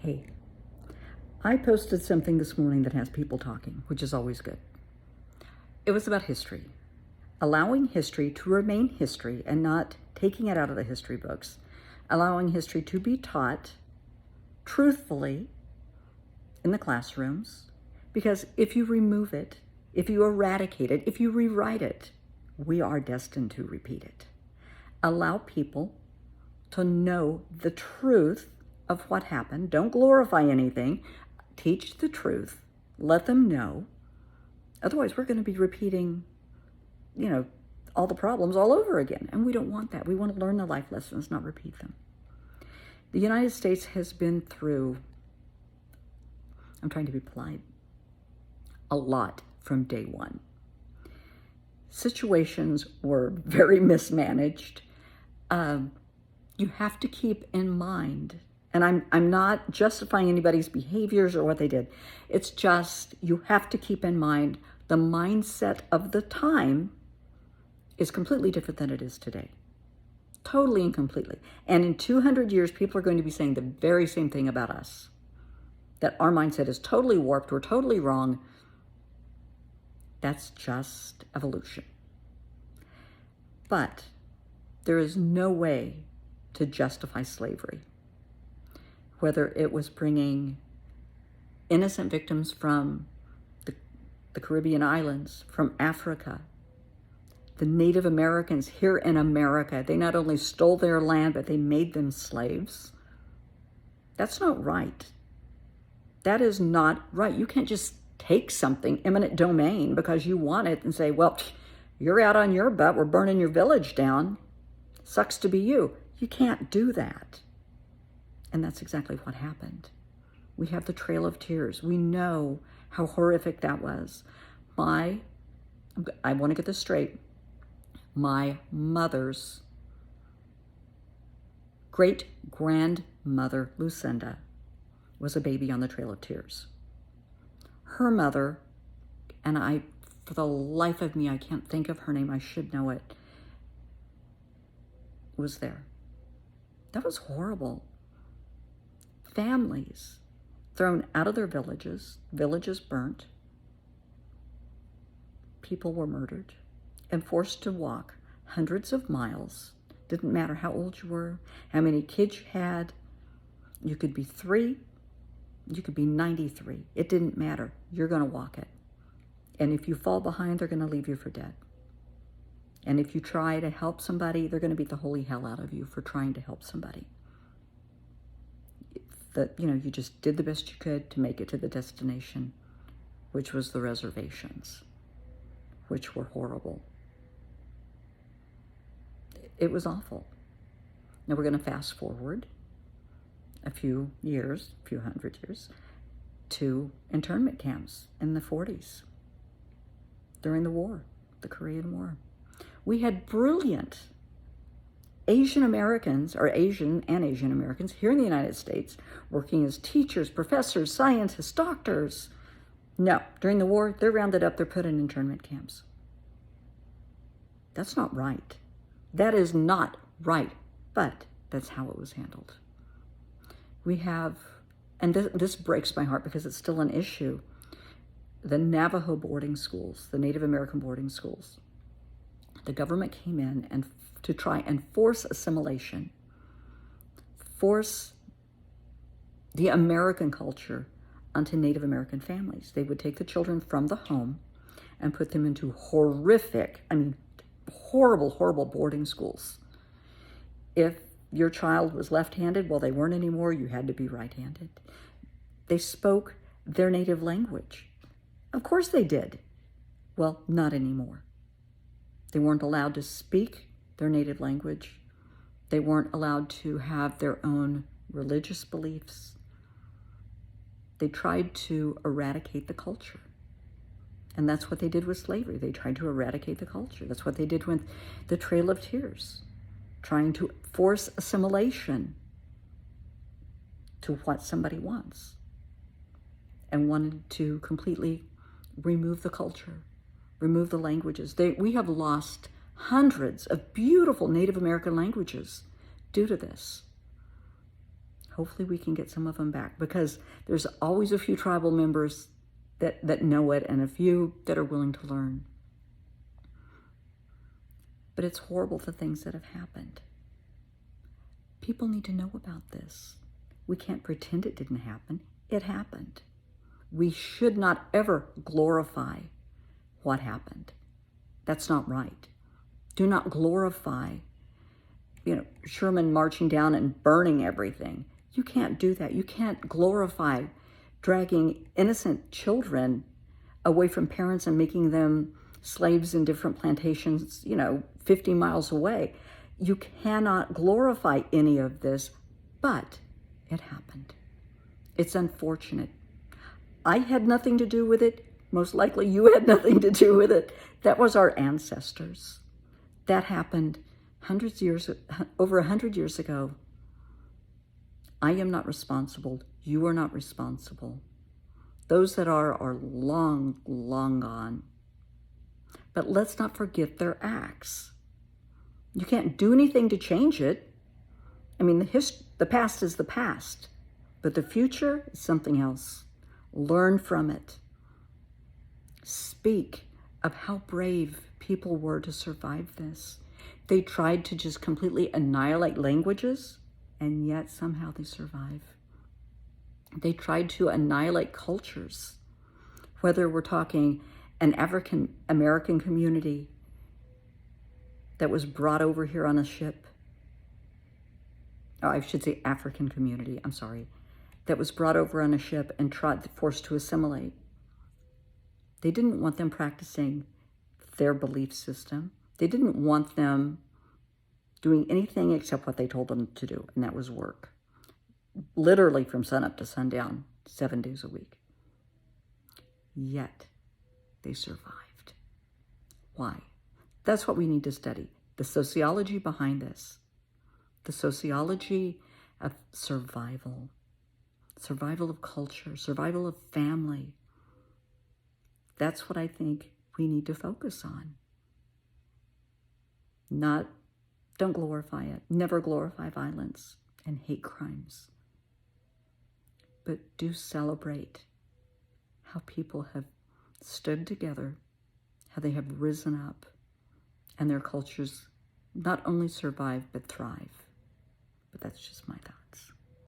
Hey, I posted something this morning that has people talking, which is always good. It was about history, allowing history to remain history and not taking it out of the history books, allowing history to be taught truthfully in the classrooms, because if you remove it, if you eradicate it, if you rewrite it, we are destined to repeat it. Allow people to know the truth of what happened. Don't glorify anything. Teach the truth. Let them know. Otherwise, we're going to be repeating, all the problems all over again. And we don't want that. We want to learn the life lessons, not repeat them. The United States has been through, I'm trying to be polite, a lot from day one. Situations were very mismanaged. You have to keep in mind, and I'm not justifying anybody's behaviors or what they did. It's just you have to keep in mind the mindset of the time is completely different than it is today. Totally and completely. And in 200 years, people are going to be saying the very same thing about us. That our mindset is totally warped, we're totally wrong. That's just evolution. But there is no way to justify slavery. Whether it was bringing innocent victims from the Caribbean islands, from Africa, the Native Americans here in America, they not only stole their land, but they made them slaves. That's not right. That is not right. You can't just take something, eminent domain, because you want it and say, well, you're out on your butt, we're burning your village down. Sucks to be you. You can't do that. And that's exactly what happened. We have the Trail of Tears. We know how horrific that was. I want to get this straight. My mother's great-grandmother, Lucinda, was a baby on the Trail of Tears. Her mother, and for the life of me, I can't think of her name, I should know it, was there. That was horrible. Families thrown out of their villages burnt, people were murdered, and forced to walk hundreds of miles. Didn't matter how old you were, how many kids you had. You could be 3, you could be 93. It didn't matter. You're going to walk it. And if you fall behind, they're going to leave you for dead. And if you try to help somebody, they're going to beat the holy hell out of you for trying to help somebody. You just did the best you could to make it to the destination, which was the reservations, which were horrible. It was awful. Now we're going to fast forward a few hundred years, to internment camps in the 40s during the war, the Korean War. We had brilliant Asian Americans here in the United States working as teachers, professors, scientists, doctors. No, during the war, they're rounded up, they're put in internment camps. That's not right. That is not right, but that's how it was handled. We have, and this breaks my heart because it's still an issue, the Navajo boarding schools, the Native American boarding schools. The government came in and to try and force assimilation, force the American culture onto Native American families. They would take the children from the home and put them into horrible boarding schools. If your child was left-handed, well, they weren't anymore, you had to be right-handed. They spoke their native language. Of course they did. Well, not anymore. They weren't allowed to speak their native language. They weren't allowed to have their own religious beliefs. They tried to eradicate the culture. And that's what they did with slavery. They tried to eradicate the culture. That's what they did with the Trail of Tears, trying to force assimilation to what somebody wants, and wanted to completely remove the culture, remove the languages. We have lost hundreds of beautiful Native American languages due to this. Hopefully we can get some of them back, because there's always a few tribal members that know it and a few that are willing to learn. But it's horrible, the things that have happened. People need to know about this. We can't pretend it didn't happen. It happened. We should not ever glorify what happened. That's not right. Do not glorify, Sherman marching down and burning everything. You can't do that. You can't glorify dragging innocent children away from parents and making them slaves in different plantations, 50 miles away. You cannot glorify any of this, but it happened. It's unfortunate. I had nothing to do with it. Most likely you had nothing to do with it. That was our ancestors. That happened over 100 years ago. I am not responsible. You are not responsible. Those that are long, long gone. But let's not forget their acts. You can't do anything to change it. I mean, the past is the past, but the future is something else. Learn from it. Speak of how brave people were to survive this. They tried to just completely annihilate languages, and yet somehow they survive. They tried to annihilate cultures, whether we're talking an African American community that was brought over here on a ship. Oh, I should say African community, I'm sorry, that was brought over on a ship and forced to assimilate. They didn't want them practicing their belief system. They didn't want them doing anything except what they told them to do, and that was work. Literally from sunup to sundown, 7 days a week. Yet, they survived. Why? That's what we need to study. The sociology behind this. The sociology of survival. Survival of culture. Survival of family. That's what I think we need to focus on. Don't glorify it. Never glorify violence and hate crimes. But do celebrate how people have stood together, how they have risen up, and their cultures not only survive, but thrive. But that's just my thought.